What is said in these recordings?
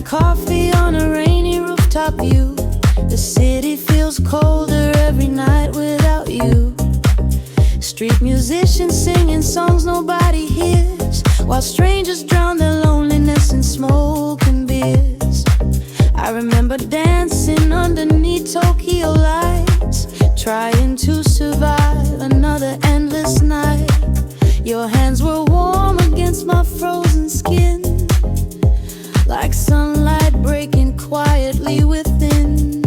coffee on a rainy rooftop view. The city feels colder every night without you. Street musicians singing songs nobody hears, while strangers drown their loneliness in smoke and beers. I remember dancing underneath Tokyo lights, trying to survive another endless night. Your hands were warm against my frozen skin, like sunlight breaking quietly within.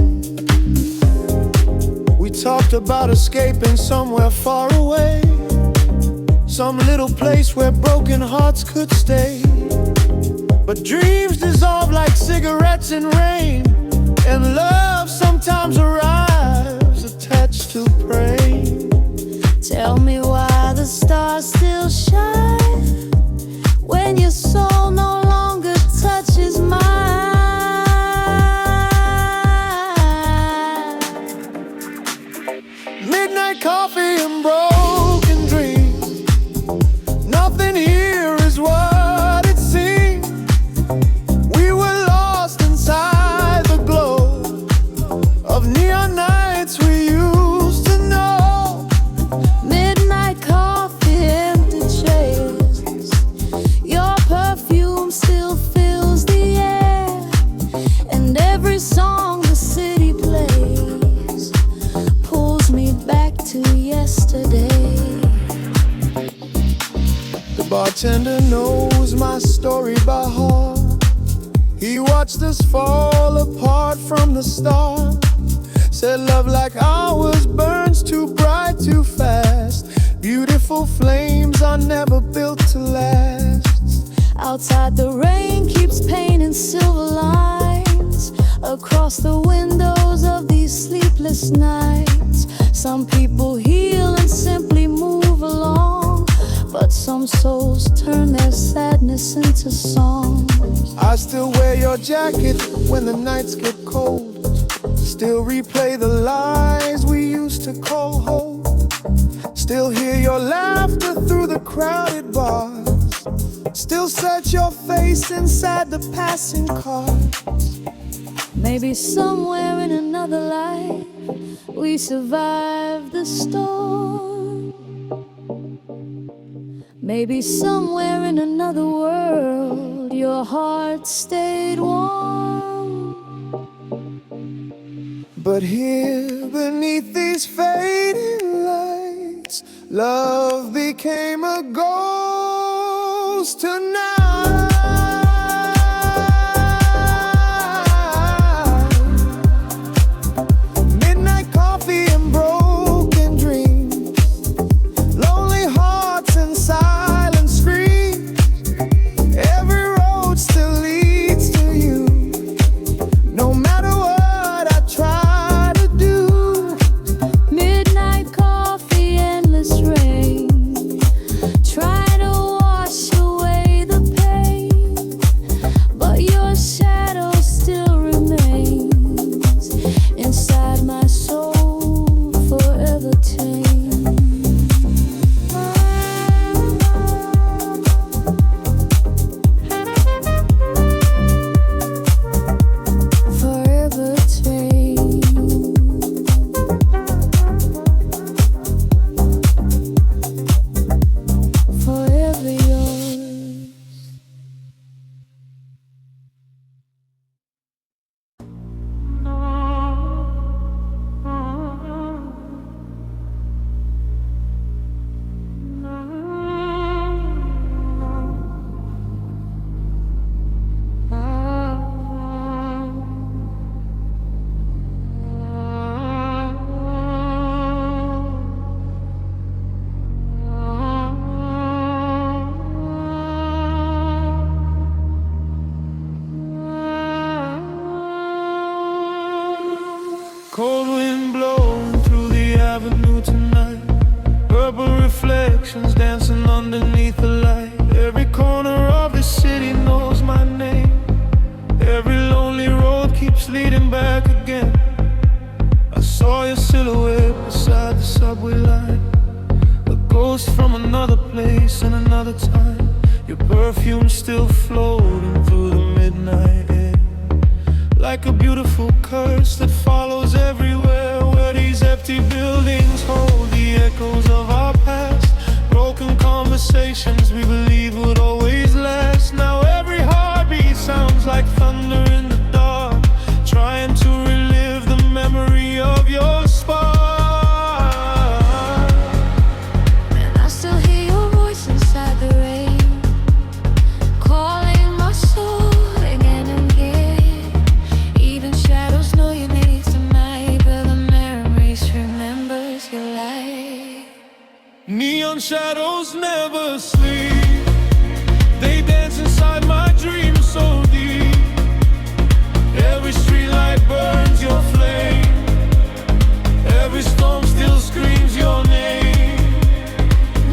We talked about escaping somewhere far away, some little place where broken hearts could stay. But dreams dissolve like cigarettes in rain, and love sometimes arrives attached to prey. Tell me why the stars still shine when your soul no longer touches mine. Midnight coffee and broken dreams. Nothing here is what it seemed. We were lost inside the glow of neon nights we used to know. Midnight coffee, empty chairs. Your perfume still fills the air, and every song the city plays pulls me back to yesterday. The bartender knows my story by heart. He watched us fall apart from the start. Said love like ours burns too bright, too fast. Beautiful flames are never built to last. Outside the rain keeps painting silver lines across the windows of these sleepless nights. Some people heal and simply move along, but some souls turn their sadness into songs. I still wear your jacket when the nights get cold. Still replay the lies we used to call home. Still hear your laughter through the crowded bars. Still search your face inside the passing cars. Maybe somewhere in another life we survived the storm. Maybe somewhere in another world your heart stayed warm. But here beneath these fading lights, love became a ghost tonight. Midnight coffee and broken dreams, lonely hearts and silent screams. Every road still leads to you, no matter what I try to do. Midnight coffee, endless rain, trying to wash away the pain, but your shadow still remains inside my soul, forever tame. Forever tame. Forever yours. Cold wind blowing through the avenue tonight. Purple reflections dancing underneath the light. Every corner of the city knows my name. Every lonely road keeps leading back again. I saw your silhouette beside the subway line, a ghost from another place and another time. Your perfume still floating through the midnight air. like a beautiful curse that follows everywhere. Where these empty buildings hold the echoes of our past, broken conversations we believe would always last. Now every heartbeat sounds like thunder in the dark, trying to relive the memory of your spark. And I still hear your voice inside the rain, calling my soul again and again. Even shadows know your name tonight, but the memories remembers your light. Neon shadows never sleep, they dance inside my dreams so deep. Every streetlight burns your flame, every storm still screams your name.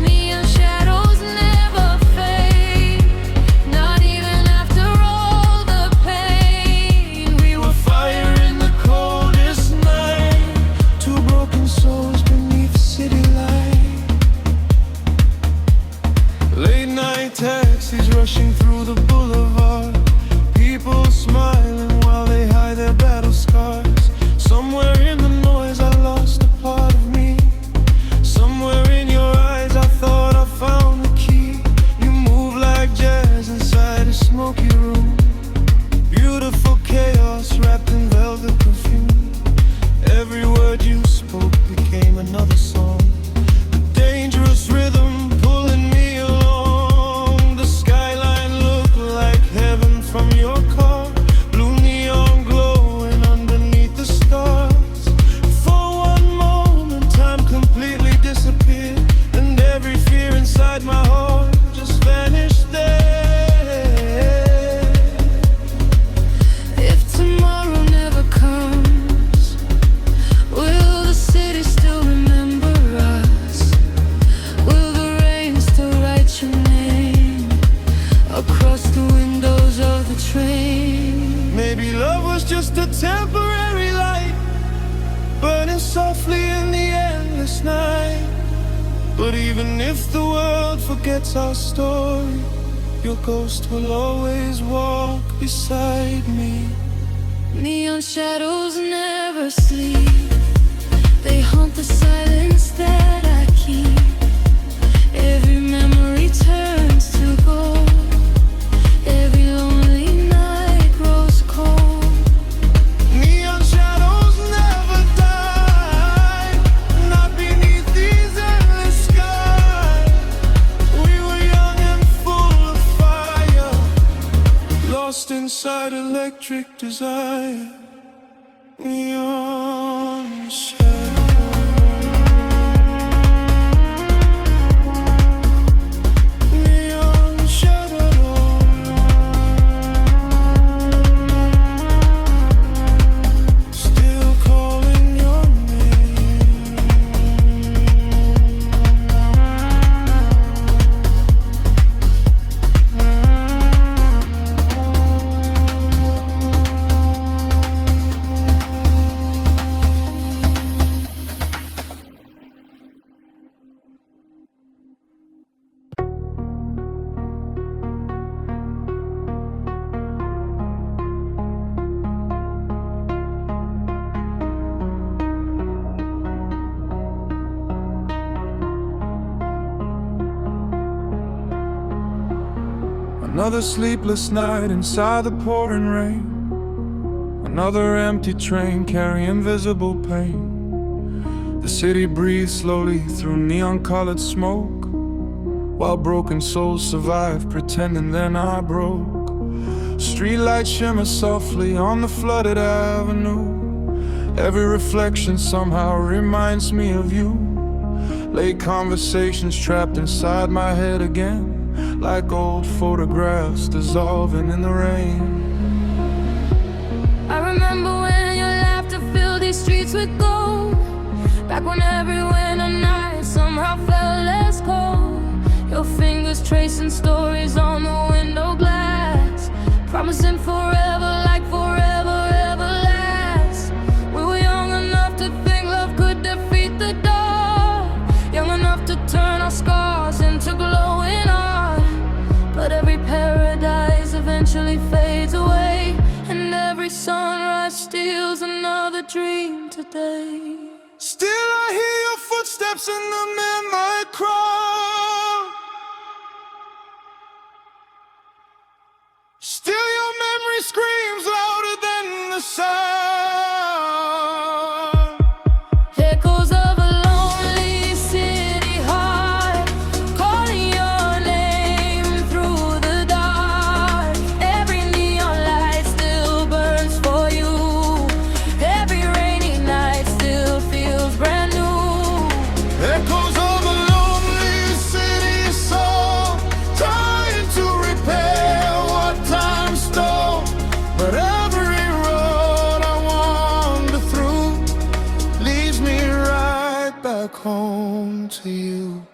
Neon shadows never fade, not even after all the pain. We were fire in the coldest night, two broken souls beneath city light. Late night taxis rushing through the boulevard, people smiling while they hide their battle scars. Somewhere in the noise I lost a part of me, somewhere in your eyes I thought I found the key. You move like jazz inside a smoky room, beautiful chaos wrapped in velvet perfume. Every word you spoke became another song, a dangerous rhythm pulling me along. The skyline looked like heaven from your car, blue neon glowing underneath the stars. For one moment time completely disappeared, and every fear inside my heart just vanished there. If tomorrow never comes, will the city still remember us? Will the rain still write your name across the windows of the train? Maybe love was just a temporary light, burning softly in the endless night. But even if the world forgets our story, your ghost will always walk beside me. Neon shadows never sleep, they haunt the silence that I keep. Every memory turns to gold, every lonely night grows cold. Neon shadows never die, not beneath these endless skies. We were young and full of fire, lost inside electric desire. Neon shadows, neon shadows, still calling your name. Another sleepless night inside the pouring rain, another empty train carrying invisible pain. The city breathes slowly through neon-colored smoke, while broken souls survive pretending they're not broke. Streetlights shimmer softly on the flooded avenue, every reflection somehow reminds me of you. Late conversations trapped inside my head again, like old photographs dissolving in the rain. I remember when your laughter filled these streets with gold, back when every winter night somehow felt less cold. Your fingers tracing stories on the window glass, promising forever like forever ever lasts. We were young enough to think love could defeat the dark, young enough to turn our scars into glowing art. But every paradise eventually fades away, and every every sunrise steals another dream today. Still I hear your footsteps in the midnight crowd. Still your memory screams louder than the sound. Echoes of a lonely city heart calling your name through the dark. Every neon light still burns for you. Every rainy night still feels brand new. Echoes of a lonely city soul trying to repair what time stole. But every road I wander through leads me right back home to you.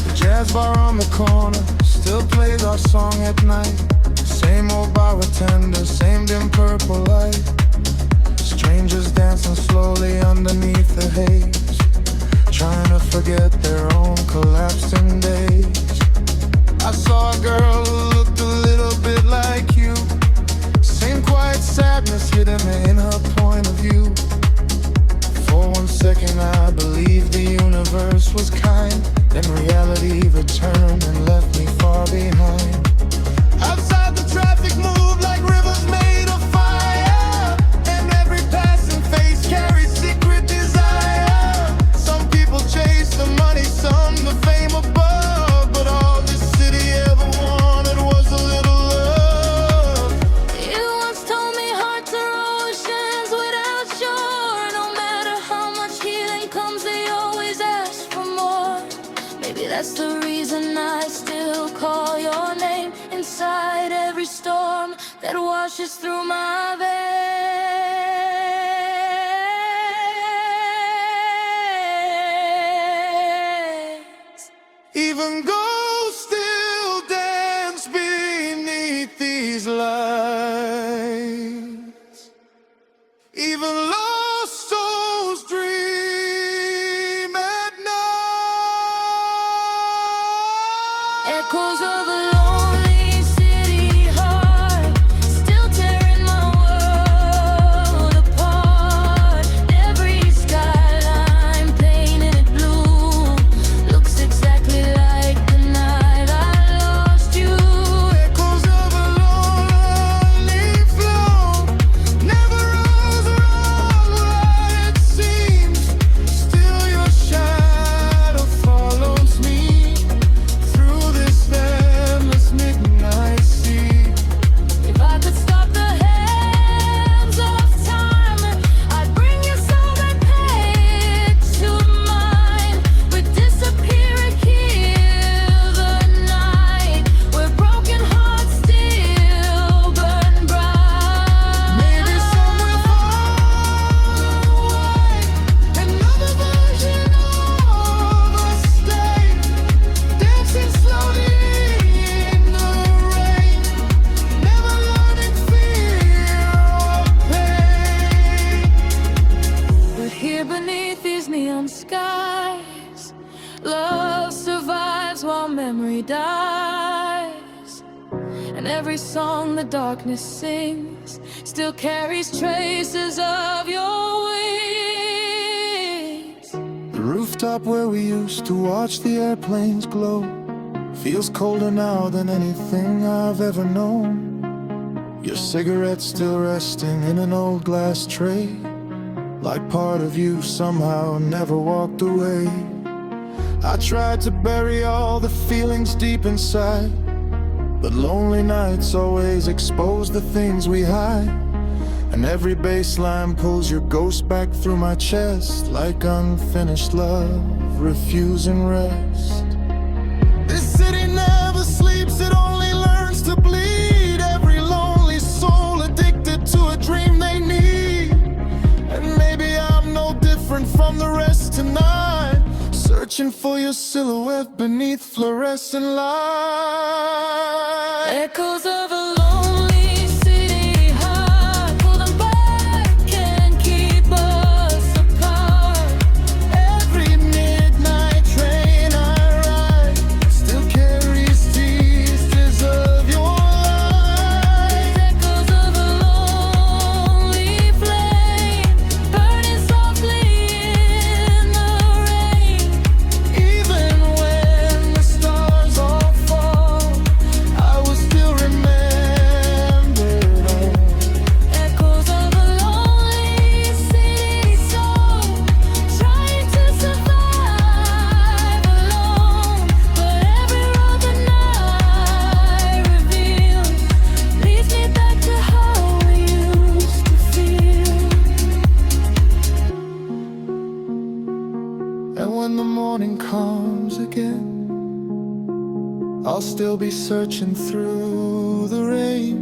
The jazz bar on the corner still plays our song at night. Same old bartender, same dim purple light. Strangers dancing slowly underneath the haze, trying to forget their own collapsing days. I saw a girl who looked a little bit like you. Same quiet sadness hidden in her point of view. For one second I believed the universe was kind. Then reality returned and left me far behind. Outside the traffic moved like rivers made of fire, and every passing face carries secret desire. Some people chase the money, some the fame above, but all this city ever wanted was a little love. You once told me hearts are oceans without shore. No matter how much healing comes, they always ask for more. Maybe that's the reason I still call your name inside every storm that washes through my veins. Even ghosts still dance beneath these lights. Even lost souls dream at night. Echoes of a lonely city heart still tearing my world apart. Every skyline painted in blue looks exactly like the night I lost you. Echoes of a lonely flow never rose around where it seems. Still your shadow follows me through this endless midnight sea. If I could stop the hands of time, I'd bring your soul back to mine. We'd disappear and kill the night, where broken hearts still burn bright. Maybe somewhere far away, another version of us stay, dancing slowly in the rain, never learning fear or pain. But here beneath these neon skies, love survives while memory dies. And every song the darkness sings still carries traces of your wings. The rooftop where we used to watch the airplanes glow feels colder now than anything I've ever known. Your cigarette still resting in an old glass tray, like part of you somehow never walked away. I tried to bury all the feelings deep inside, but lonely nights always expose the things we hide. And every bass line pulls your ghost back through my chest, like unfinished love refusing rest. This city never sleeps, it only learns to bleed. Every lonely soul addicted to a dream they need. And maybe I'm no different from the rest tonight, searching for your silhouette beneath fluorescent light. Echoes of a lonely city heart, pull them back, can't keep us apart. Every midnight train I ride still carries tears of your light. Echoes of a lonely flame, burning softly in the rain. Even when the stars all fall, I will still remember it all. Echoes of a lonely city soul, trying to survive alone. But every road the night reveals leads me back to how we used to feel. And when the morning comes again, I'll still be searching through the rain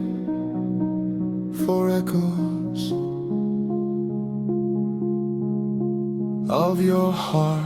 for echoes of your heart.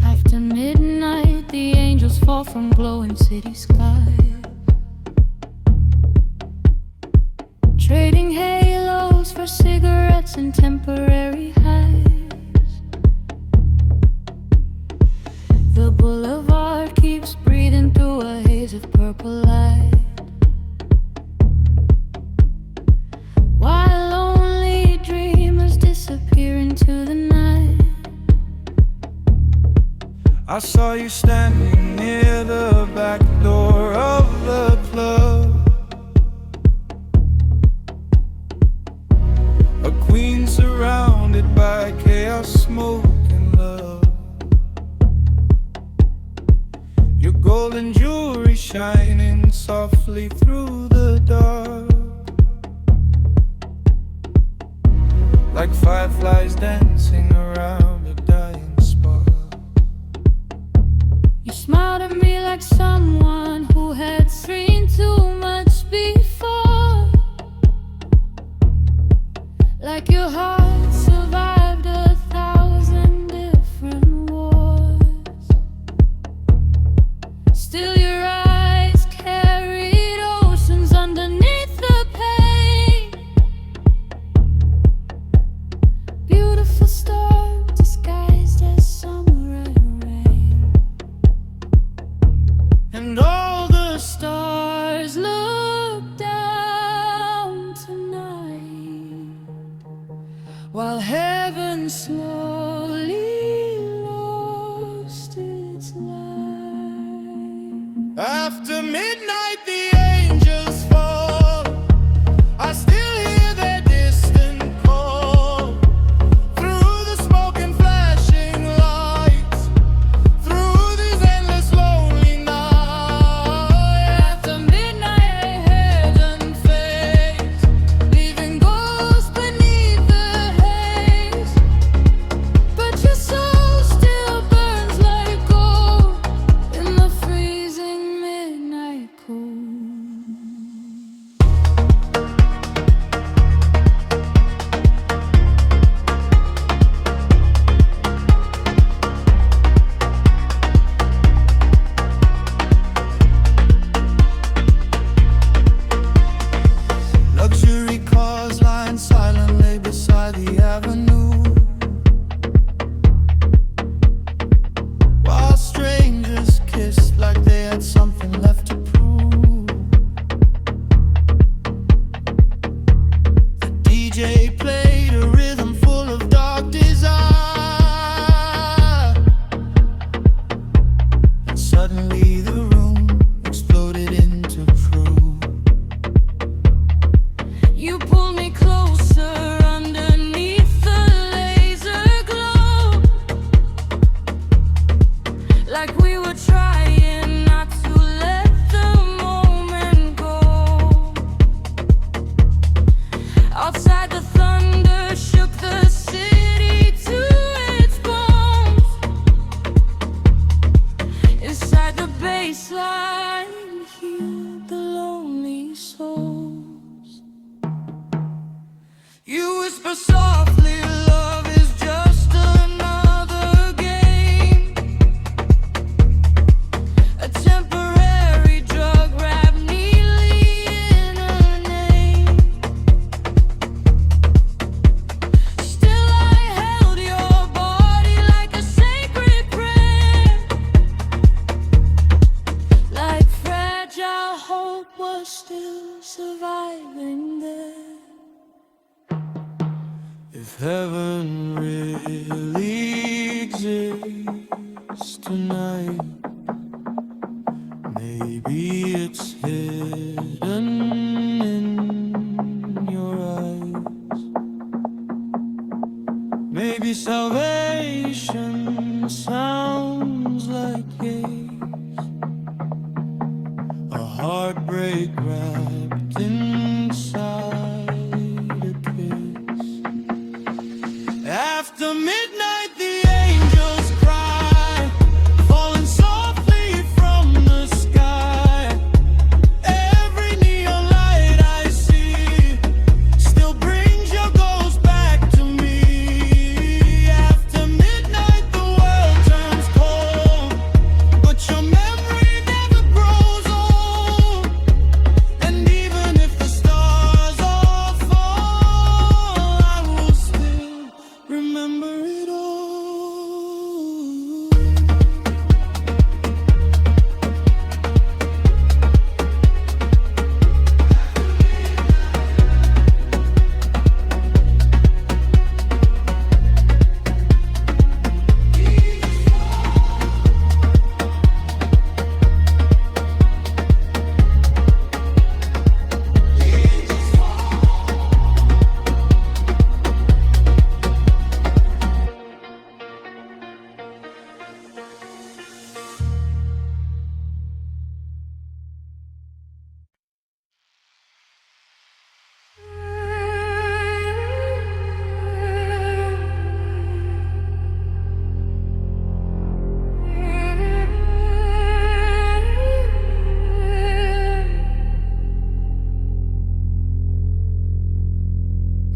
After midnight, the angels fall from glowing city skies, trading halos for cigarettes and temporary highs. The boulevard keeps breathing through a haze of purple light, while lonely dreamers disappear into the night. I saw you standing near the back door of the club, a queen surrounded by chaos, smoke and love. Your golden jewelry shining softly through the dark, like fireflies dancing around a dying spark. You smiled at me like someone who had seen too much before, like your heart survived 1,000 different wars. Still your eyes carried oceans underneath the pain. Beautiful star disguised as summer and rain. And all the stars look down tonight, while heaven slowly lost its light. After midnight, the angels fall. I still hear their distant call through the smoke and flashing lights, through these endless lonely nights. After midnight, heaven fades, leaving ghosts beneath the haze. But your soul still burns like gold in the freezing midnight cool. whisper softly, love is just another game, a temporary drug wrapped neatly in a name. Still I held your body like a sacred prayer, like fragile hope was still surviving there. If heaven really exists tonight, maybe it's hidden in your eyes. Maybe salvation sounds like haze, a heartbreak wrapped inside a kiss. After midnight, the angels cry, falling softly from the sky. Every neon light I see still brings your ghost back to me. After midnight, the world turns cold, but your memory never grows old. And even if the stars all fall, I will still remember it all.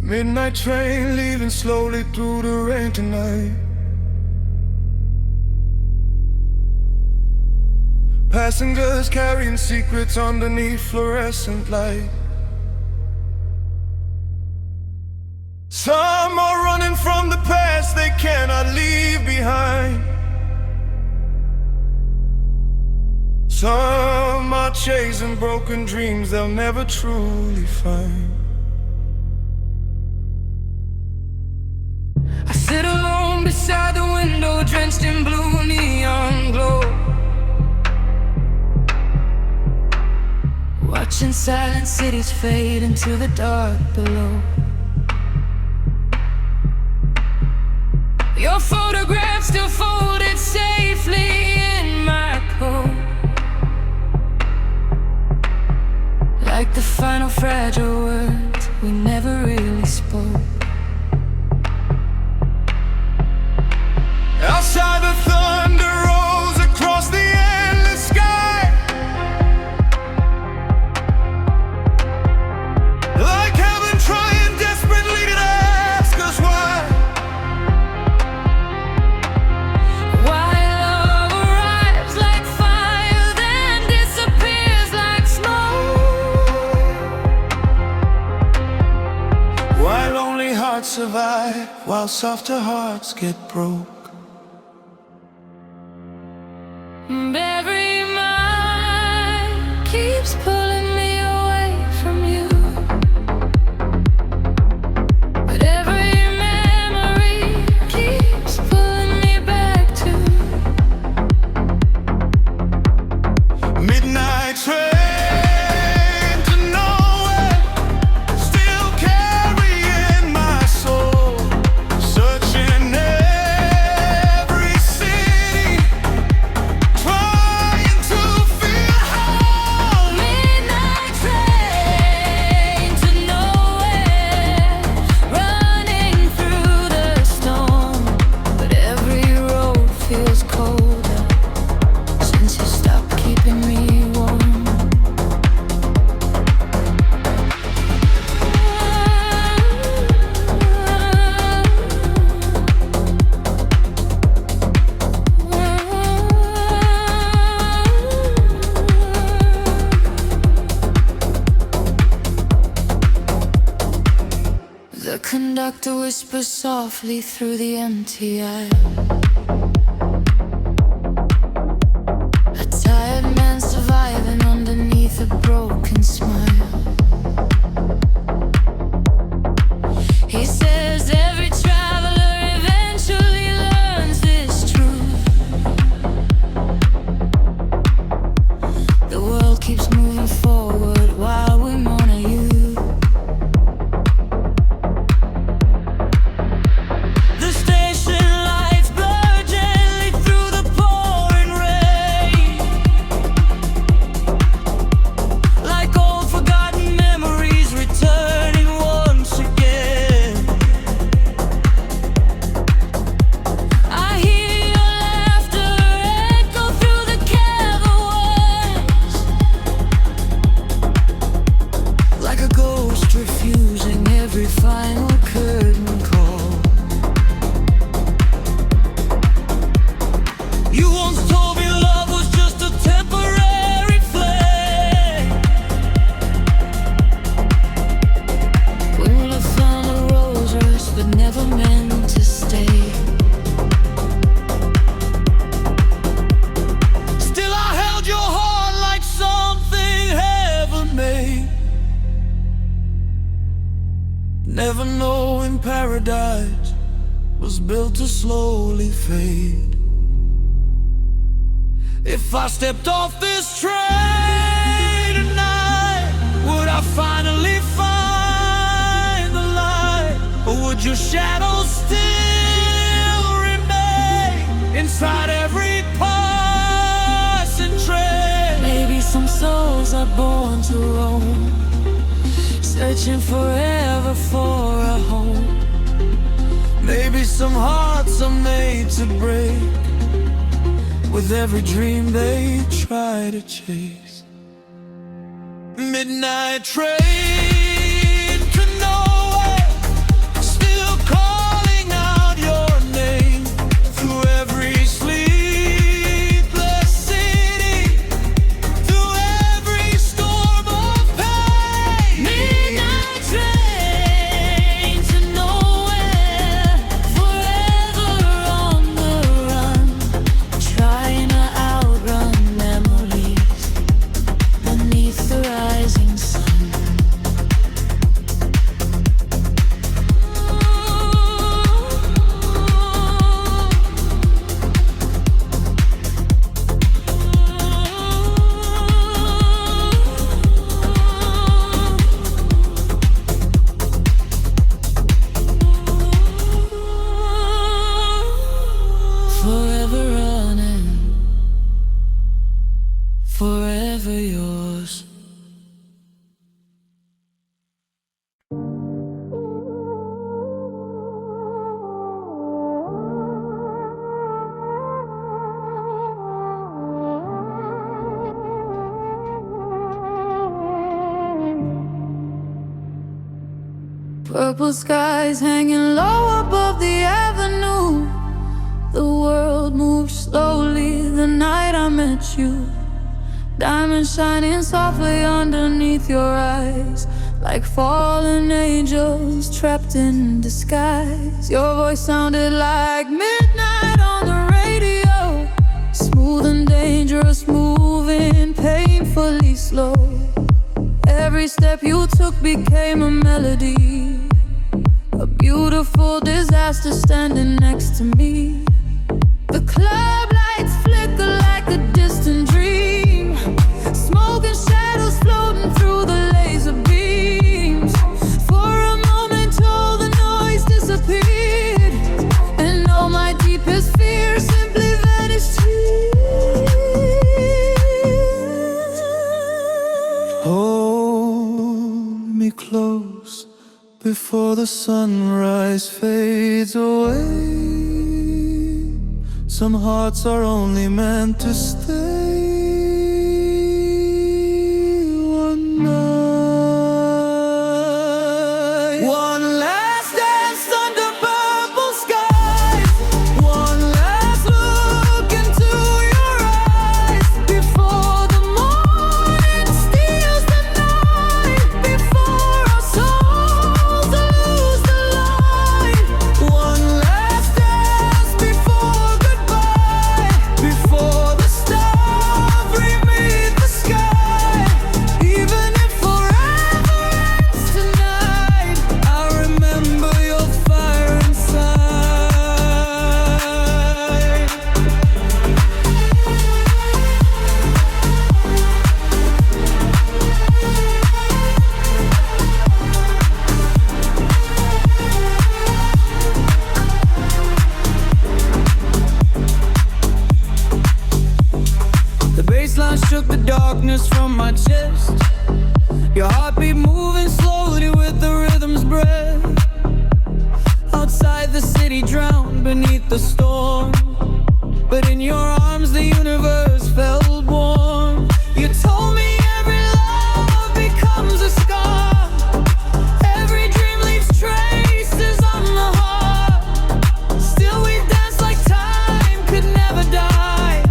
Midnight train leaving slowly through the rain tonight, passengers carrying secrets underneath fluorescent light. Some are running from the past they cannot leave behind. Some are chasing broken dreams they'll never truly find. I sit alone beside the window, drenched in blue neon glow, watching silent cities fade into the dark below. Your photograph still folded safely in my coat, like the final fragile words we never really spoke. Outside the thunder rolls across the endless sky, like heaven trying desperately to ask us why. Why love arrives like fire, then disappears like smoke. Why lonely hearts survive while softer hearts get broke. Every mind keeps pulling me away from you, but every memory keeps pulling me back to midnight train to nowhere, still carrying my soul, searching every city, trying to feel whole. Midnight train to nowhere, running through the storm, but every road feels colder since you stopped keeping me warm. conductor whispers softly through the empty eye. A tired man surviving underneath a broken smile. He says every traveler eventually learns this truth. The world keeps moving forward while we mourn a youth. The station lights blur gently through the pouring rain, like old forgotten memories returning once again. I hear your laughter echo through the caverns, like a ghost refusing every final curtain call. You once told me love was just a temporary flame. We would have found a rose rest, but never meant to stay. Still I held your heart like something heaven made. Never knowing paradise was built to slowly fade. If I stepped off this train tonight, would I finally find the light? Or would your shadow still remain inside every passing train? Maybe some souls are born to roam, searching forever for a home. Maybe some hearts are made to break with every dream they try to chase. Midnight train to nowhere, still calling out your name through every sleepless city, through every storm of pain. Midnight train to nowhere, forever on the run, trying to outrun memories beneath the rising sun. Forever running, forever yours. Purple skies hanging low above the avenue. The world moved slowly the night I met you. Diamonds shining softly underneath your eyes, like fallen angels trapped in disguise. Your voice sounded like midnight on the radio, smooth and dangerous, moving painfully slow. Every step you took became a melody, a beautiful disaster standing next to me. The club lights flicker like a distant dream, smoke and shadows floating through the laser beams. For a moment all the noise disappeared, and all my deepest fears simply vanished too. Hold me close before the sunrise fades away. Some hearts are only meant to stay one night. One last dance under purple skies, one last look into your eyes, before the morning steals the night, before our souls lose the light. darkness from my chest. Your heartbeat moving slowly with the rhythm's breath. Outside the city drowned beneath the storm, but in your arms the universe felt warm. You told me every love becomes a scar, every dream leaves traces on the heart. Still we dance like time could never die.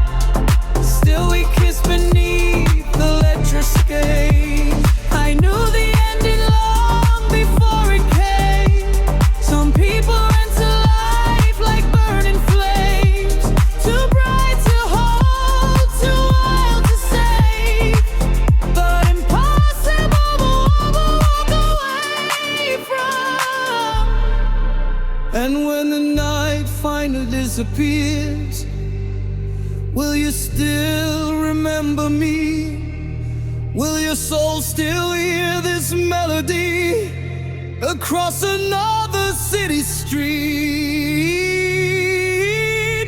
Still we kiss beneath the electroscape. I knew the ending long before it came. Some people ran to life like burning flames, too bright to hold, too wild to save, but impossible to walk away from. And when the night finally disappears, will you still remember me? Will your soul still hear this melody across another city street?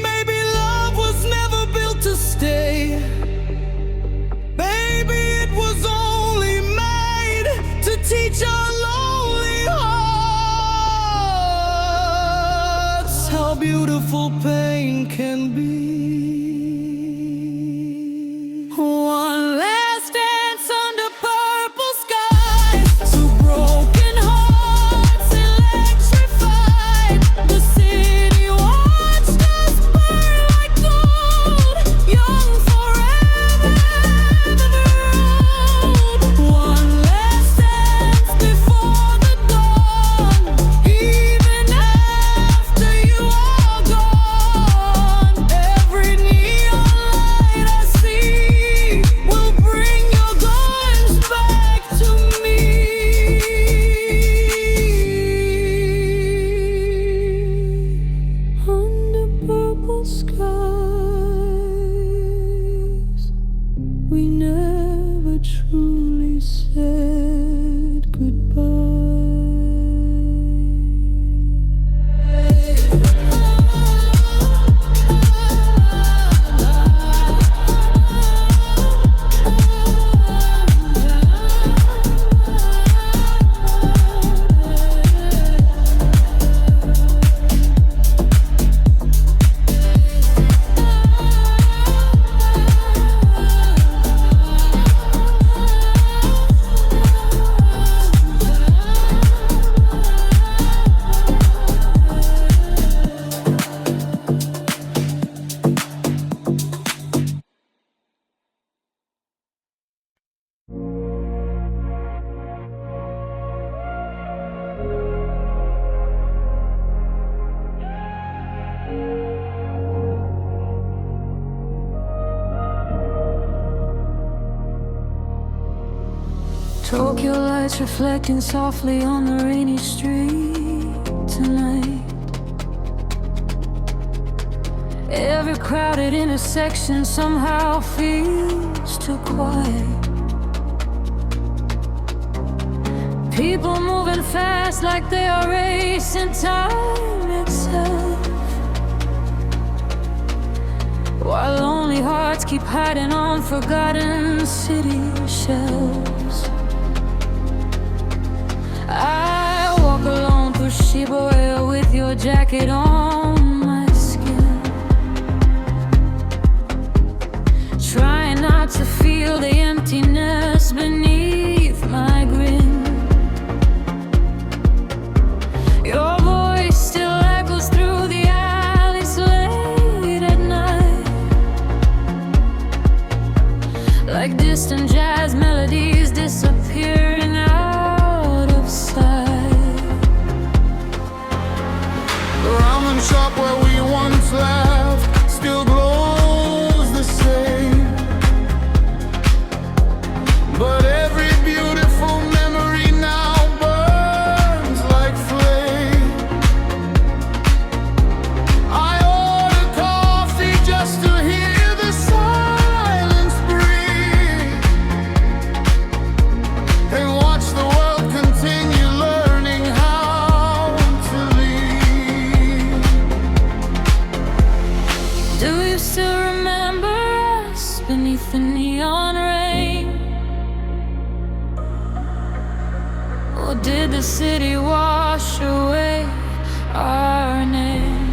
Maybe love was never built to stay. Maybe it was only made to teach our lonely hearts how beautiful pain can be. One last dance under purple skies, two broken hearts electrified. The city watched us burn like gold, young forever, one last dance before the dawn. Even after you are gone, every neon light I see will bring your ghost back to me. Under purple skies, we never truly said Tokyo lights reflecting softly on the rainy street tonight. Every crowded intersection somehow feels too quiet. People moving fast like they are racing time itself, while lonely hearts keep hiding on forgotten city shelves. I walk alone through Shibuya with your jacket on my skin, trying not to feel the emptiness beneath my grin. Your voice still echoes through the alleys late at night, like distant jazz melodies disappearing out of sight. Around did the city wash away our name?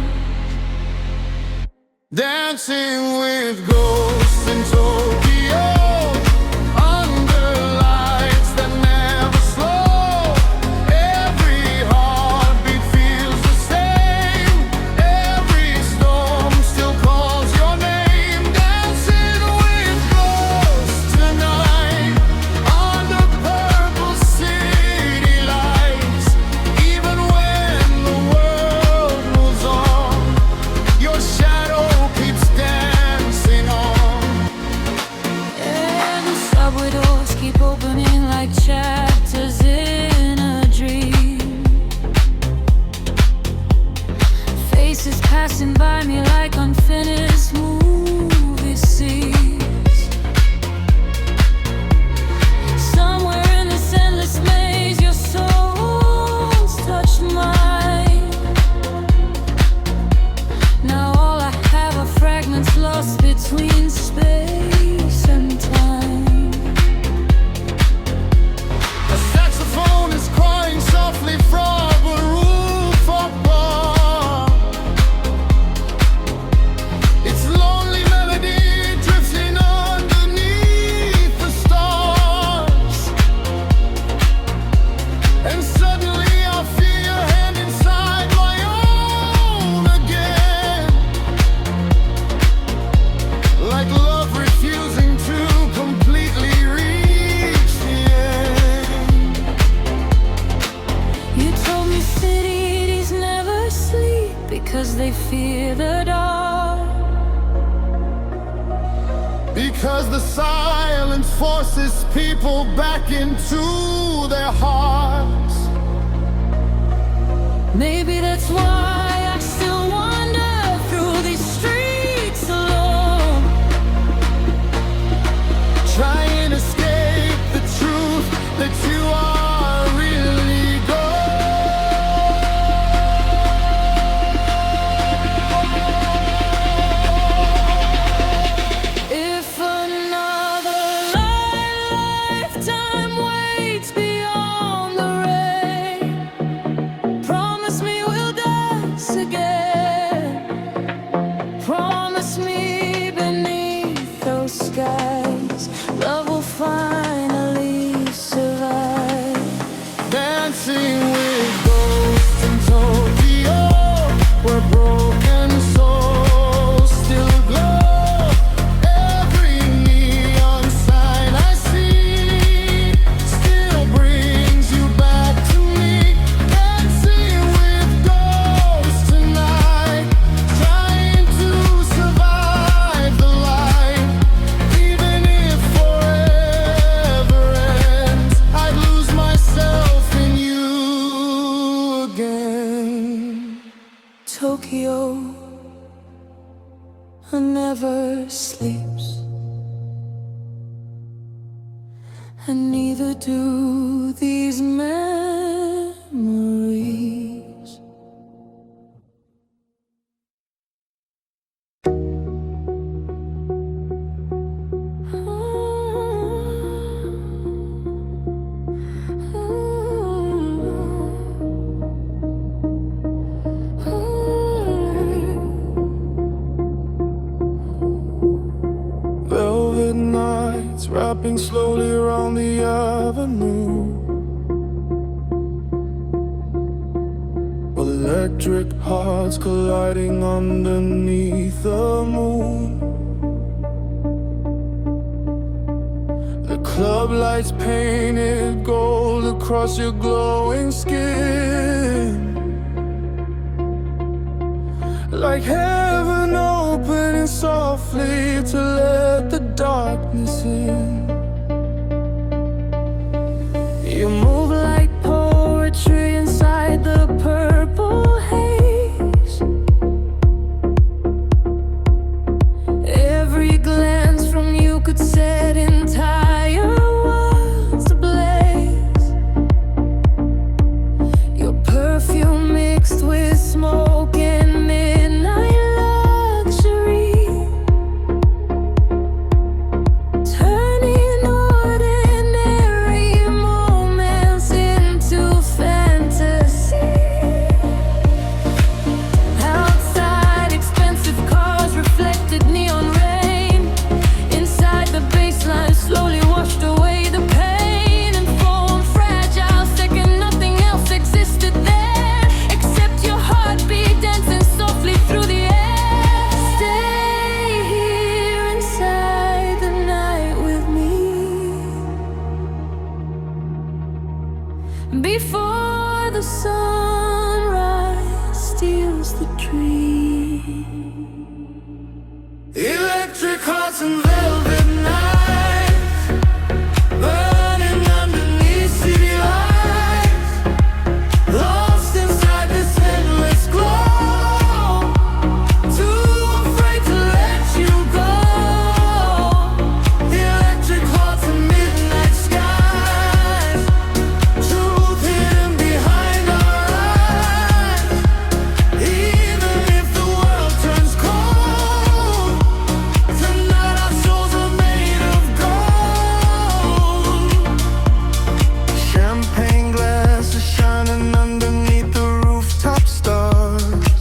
Dancing with ghosts in Tokyo, under lights that never slow. Every heartbeat feels the same. Every storm still calls your name. Dancing with ghosts tonight, under purple city lights. Even when the world moves on, your shadow keeps dancing on. And the subway doors keep opening like chapters in a dream. Faces passing by me like unfinished movie scenes. Somewhere in this endless maze, your soul's touched mine. Now all I have are fragments lost between space and time. A saxophone is crying softly from a rooftop bar. Its lonely melody drifting underneath the stars. And suddenly I feel your hand inside my own again. Like love refusing to completely reach the end. You told me cities never sleep because they fear the dark. Because the silence forces people back into their hearts. Maybe that's why I still wander through these streets alone. Try and escape the truth that you are really If another lifetime waits beyond the rain, promise me we'll dance again. Promise me beneath those skies, love will finally survive. dancing with ghosts in Tokyo, where broken souls still glow. Every neon sign I see still brings you back to me. Dancing with ghosts tonight, trying to survive the light. Even if forever ends, I'd lose myself in you again. Tokyo never sleeps, and neither do these memories. Velvet nights wrapping slowly around the avenue, with electric hearts colliding underneath the moon. The club lights painted gold across your glowing skin, like heaven opening softly to let the darkness in. You move like poetry inside the purple haze. Every glance from you could set entire worlds ablaze. Your perfume mixed with smoke and midnight luxury, turning before the sunrise steals the tree. Electric hearts and velvet nights, burning underneath city lights, lost inside this endless glow, too afraid to let you go. Electric hearts and midnight skies, truth hidden behind our eyes. Even if the world turns cold, tonight our souls are made of gold. Champagne glasses shining underneath the rooftop stars,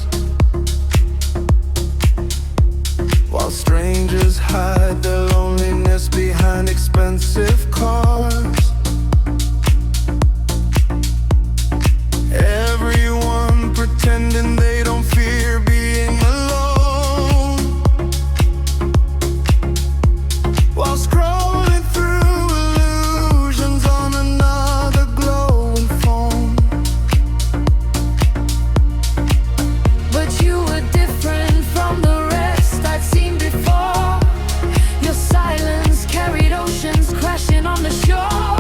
while strangers hide their loneliness behind expensive cars. Everyone pretending they don't fear being alone, while scrolling through illusions on another glowing phone. But you were different from the rest I'd seen before. Your silence carried oceans crashing on the shore.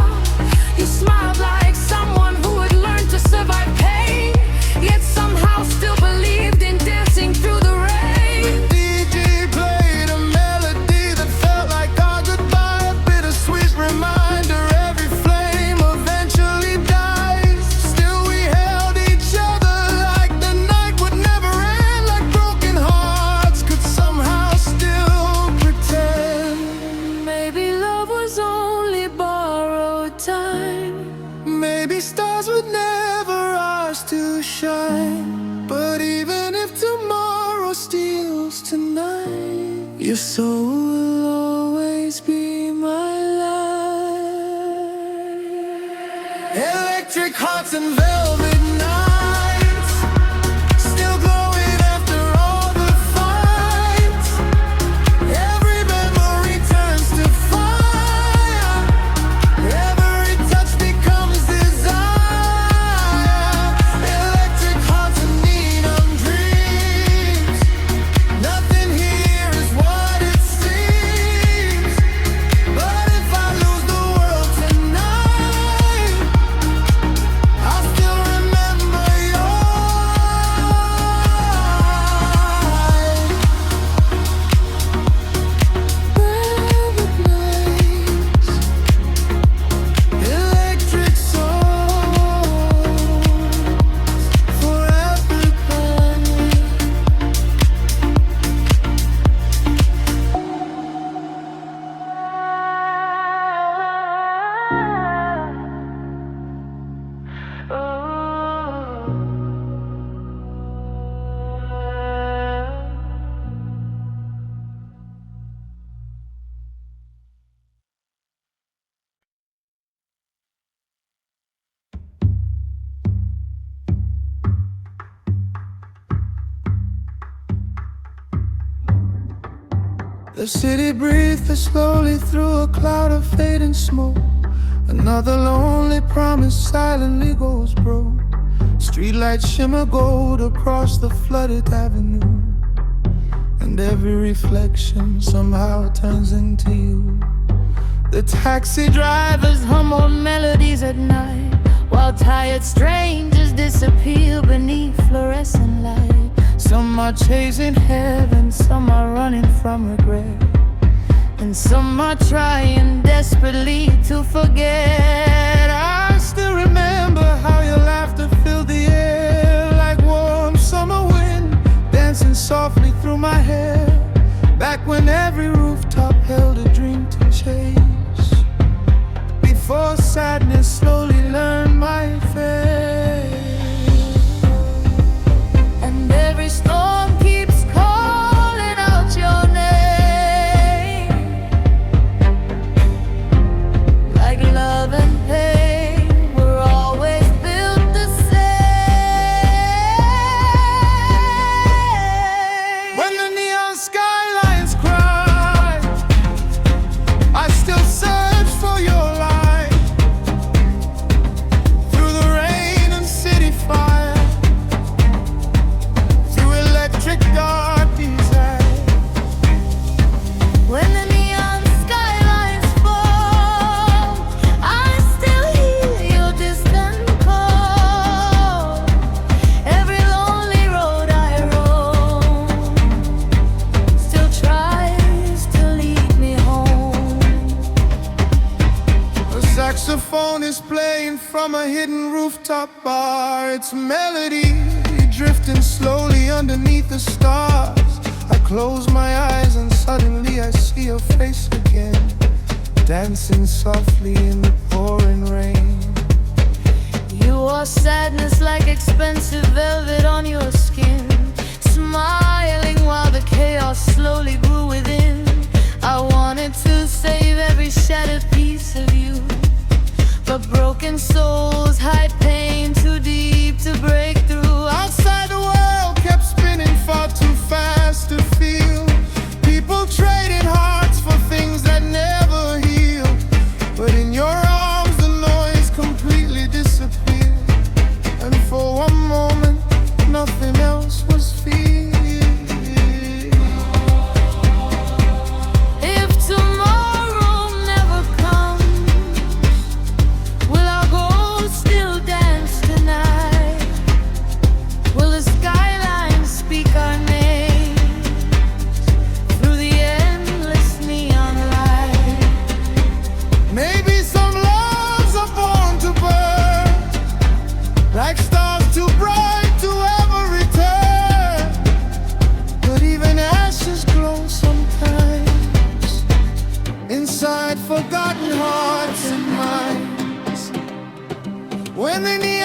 You smiled like someone who had learned to survive pain, yet somehow still believed in dancing through the rain. DJ played a melody that felt like our goodbye, a bittersweet reminder every flame eventually dies. Still we held each other like the night would never end, like broken hearts could somehow still pretend. Maybe love was only borrowed time. Maybe stars were never ours to shine. But even if tomorrow steals tonight, your soul will always be my light. Electric hearts and velvet nights, still glowing after all the fights. Every memory turns to fire, every touch becomes desire. Electric hearts and neon dreams, nothing here is what it seems. But if I lose the world tonight, I'll still remember your eyes. Velvet nights, electric souls, forever burning. The city breathes slowly through a cloud of fading smoke. Another lonely promise silently goes broke. Streetlights shimmer gold across the flooded avenue, and every reflection somehow turns into you. The taxi drivers hum on melodies at night, while tired strangers disappear beneath fluorescent light. Some are chasing heaven, some are running from regret, and some are trying desperately to forget. I still remember how your laughter filled the air like warm summer wind, dancing softly through my hair. Back when every rooftop held a dream to chase, before sadness slowly learned my fate. And every storm keeps calling out your name, like love and pain were always built the same. When the neon skylines cry, I still search for your light. saxophone is playing from a hidden rooftop bar. It's melody drifting slowly underneath the stars. I close my eyes and suddenly I see your face again, dancing softly in the pouring rain. You wore sadness like expensive velvet on your skin, smiling while the chaos slowly grew within. I wanted to save every shattered piece of you, but broken souls hide pain too deep to break through. Outside the world kept spinning far too fast to feel. People trading hearts for things that never heal. But in your arms the noise completely disappeared, and for one moment nothing else was feared. If tomorrow never comes, will our ghost still dance tonight? Will the skyline speak our names through the endless neon light? Maybe some loves are born to burn, like stars too bright to ever return. But even ashes glow sometimes inside forgotten hearts and minds. When they need